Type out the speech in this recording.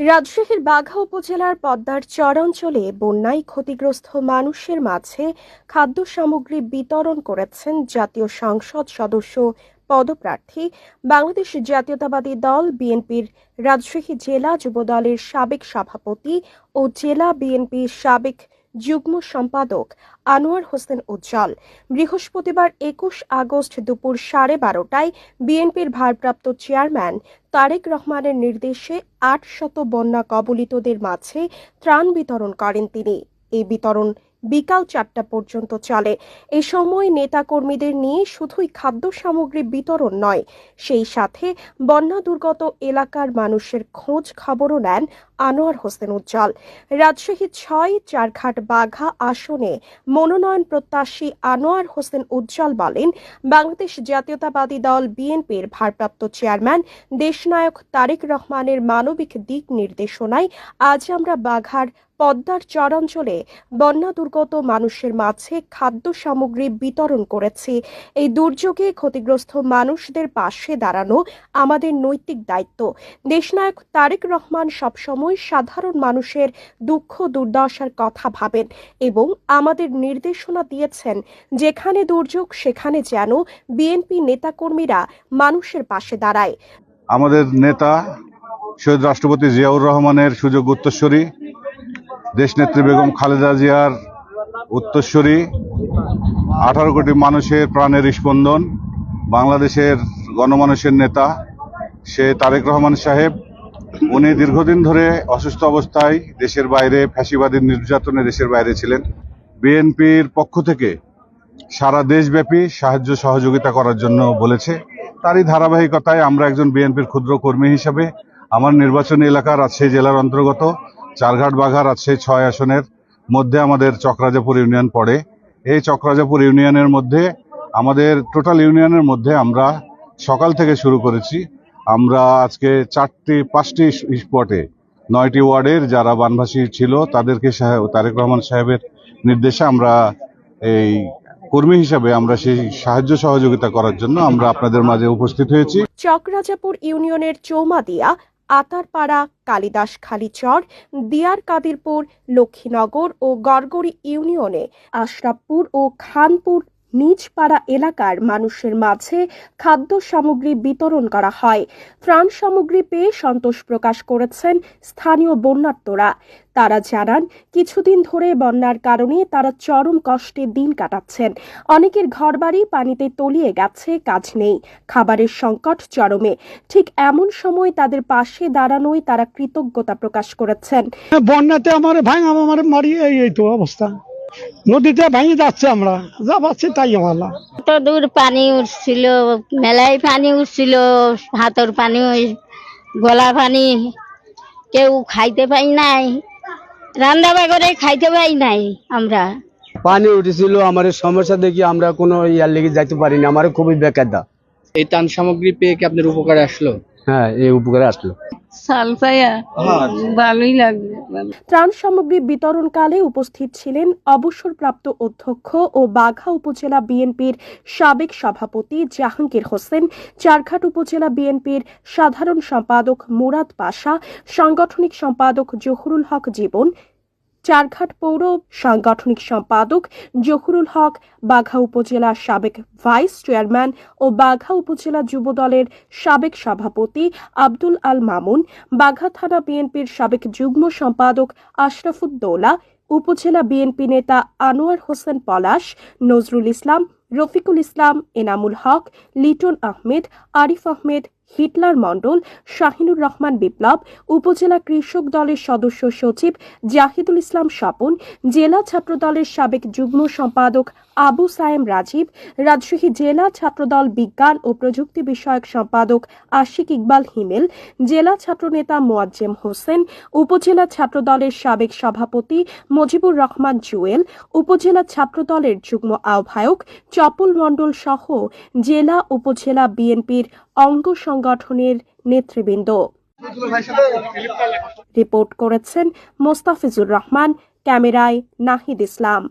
রাজশাহীর বাঘা উপজেলার পদ্মার চর অঞ্চলে বন্যায় ক্ষতিগ্রস্ত মানুষের মাঝে খাদ্য সামগ্রী বিতরণ করেছেন জাতীয় সংসদ সদস্য পদপ্রার্থী বাংলাদেশ জাতীয়তাবাদী দল বিএনপির রাজশাহী জেলা যুবদলের সাবেক সভাপতি ও জেলা বিএনপির সাবেক যুগ্ম সম্পাদক আনোয়ার হোসেন উজ্জ্বল। বৃহস্পতিবার ২১ আগস্ট দুপুর 12:30টায় বিএনপির ভারপ্রাপ্ত চেয়ারম্যান তারেক রহমানের নির্দেশে ৮০০ বন্যা কবলিতদের মাঝে ত্রাণ বিতরণ করেন তিনি। এই বিতরণ বিকাল ৪টা পর্যন্ত চলে। এ সময় নেতাকর্মীদের নিয়ে শুধুই খাদ্য সামগ্রী বিতরণ নয়, সেই সাথে বন্যা দুর্গত এলাকার মানুষের খোঁজ খবরও নেন আনোয়ার হোসেন উজ্জ্বল। রাজশাহী ৬ চারঘাট বাঘা আসনে মনোনয়ন প্রত্যাশী আনোয়ার হোসেন উজ্জ্বল বলেন, বাংলাদেশ জাতীয়তাবাদী দল বিএনপির ভারপ্রাপ্ত চেয়ারম্যান দেশনায়ক তারেক রহমানের মানবিক দিক নির্দেশনায় আজ আমরা বাঘার পদ্মার চর অঞ্চলে বন্যা দুর্গত মানুষের মাঝে খাদ্য সামগ্রী বিতরণ করেছি। এই দুর্যোগে ক্ষতিগ্রস্ত মানুষদের পাশে দাঁড়ানো আমাদের নৈতিক দায়িত্ব। দেশনায়ক তারেক রহমান সবসময় সাধারণ মানুষের দুঃখ দুর্দশার কথা ভাবেন এবং আমাদের নির্দেশনা দিয়েছেন, যেখানে দুর্যোগ সেখানে যেন বিএনপি নেতাকর্মীরা মানুষের পাশে দাঁড়ায়। আমাদের নেতা শহীদ রাষ্ট্রপতি জিয়াউর রহমানের সুযোগ্য উত্তরসূরি, দেশনেত্রী বেগম খালেদা জিয়ার উত্তরসূরি, 18 কোটি মানুষের প্রাণের স্পন্দন, বাংলাদেশের গণমানুষের নেতা সে তারেক রহমান সাহেব। উনি দীর্ঘদিন ধরে অসুস্থ অবস্থায় দেশের বাইরে ফ্যাসিবাদী নির্যাতনে দেশের বাইরে ছিলেন। বিএনপির পক্ষ থেকে সারা দেশব্যাপী সাহায্য সহযোগিতা করার জন্য বলেছে। তারই ধারাবাহিকতায় আমরা একজন বিএনপির ক্ষুদ্র কর্মী হিসাবে আমার নির্বাচনী এলাকা রাজশাহী জেলার অন্তর্গত চারঘাট বাঘা রাজশাহী ৬ আসনের মধ্যে আমাদের চকরাজাপুর ইউনিয়ন পড়ে। এই চকরাজাপুর ইউনিয়নের মধ্যে আমাদের টোটাল ইউনিয়নের মধ্যে আমরা সকাল থেকে শুরু করেছি। আমরা আজকে 5টি স্পটে 9টি ওয়ার্ডের যারা বানভাসী ছিল তাদেরকে তারেক রহমান সাহেবের নির্দেশে আমরা এই কর্মী হিসাবে আমরা সেই সাহায্য সহযোগিতা করার জন্য আমরা আপনাদের মাঝে উপস্থিত হয়েছি। চকরাজাপুর ইউনিয়নের চৌমাদিয়া, আতারপাড়া, কালিদাস খালিচর, দিয়ার কাদিরপুর, লক্ষ্মীনগর ও গড়গড়ি ইউনিয়নে আশরাফপুর ও খানপুর নিজপাড়া এলাকার মানুষের মাঝে খাদ্য সামগ্রী বিতরণ করা হয়। ত্রাণ সামগ্রী পেয়ে সন্তোষ প্রকাশ করেছেন স্থানীয় বন্যার্তরা। তারা জানান, কিছুদিন ধরে বন্যার কারণে তারা চরম কষ্টে দিন কাটাচ্ছেন। অনেকের ঘরবাড়ি পানিতে তলিয়ে গেছে, কাজ নেই, খাবারের সংকট চরমে। ঠিক এমন সময় তাদের পাশে দাঁড়ানোয় তারা কৃতজ্ঞতা প্রকাশ করেছেন। বন্যাতে আমার মারি এই তো অবস্থা, নদীতে ভেঙে যাচ্ছে, আমরা যা পাচ্ছি তাই আমার। কত দূর পানি উঠছিল, মেলায় পানি উঠছিল, হাতর পানি, গলা পানি, কেউ খাইতে পাই নাই, রান্না করে খাইতে পাই নাই। আমরা পানি উঠেছিল, আমার সমস্যা দেখি আমরা কোনো ইয়ার লেগে যাইতে পারিনি, আমার খুবই বেকার দা। এই ত্রাণ সামগ্রী পেয়ে কি আপনার উপকারে আসলো? হ্যাঁ, এই উপকারে আসলো। ভালোই লাগবে। ত্রাণ সামগ্রী বিতরণকালে উপস্থিত ছিলেন অবসরপ্রাপ্ত অধ্যক্ষ ও বাঘা উপজেলা বিএনপির সাবেক সভাপতি জাহাঙ্গীর হোসেন, চারঘাট উপজেলা বিএনপির সাধারণ সম্পাদক মুরাদ পাশা, সাংগঠনিক সম্পাদক জহুরুল হক জীবন, চারঘাট পৌর সাংগঠনিক সম্পাদক জহুরুল হক, বাঘা উপজেলার সাবেক ভাইস চেয়ারম্যান ও বাঘা উপজেলা যুবদলের সাবেক সভাপতি আব্দুল আল মামুন, বাঘা থানা বিএনপির সাবেক যুগ্ম সম্পাদক আশরাফুদ্দৌলা, উপজেলা বিএনপি নেতা আনোয়ার হোসেন পলাশ, নজরুল ইসলাম, রফিকুল ইসলাম, এনামুল হক, লিটন আহমেদ, আরিফ আহমেদ, হিটলার মণ্ডল, শাহিনুর রহমান বিপ্লব, উপজেলা কৃষক দলের সদস্য সচিব জাহিদুল ইসলাম স্বপন, জেলা ছাত্রদলের সাবেক যুগ্ম সম্পাদক আবু সায়েম রাজীব, রাজশাহী জেলা ছাত্রদল বিজ্ঞান ও প্রযুক্তি বিষয়ক সম্পাদক আশিক ইকবাল হিমেল, জেলা ছাত্রনেতা মোয়াজ্জেম হোসেন, উপজেলা ছাত্রদলের সাবেক সভাপতি মুজিবুর রহমান জুয়েল, উপজেলা ছাত্রদলের যুগ্ম আহ্বায়ক চপল মণ্ডল সহ জেলা উপজেলা বিএনপির অঙ্গ সংগঠনের নেতৃবৃন্দ। রিপোর্ট করেছেন মোস্তাফিজুর রহমান, ক্যামেরায় নাহিদ ইসলাম।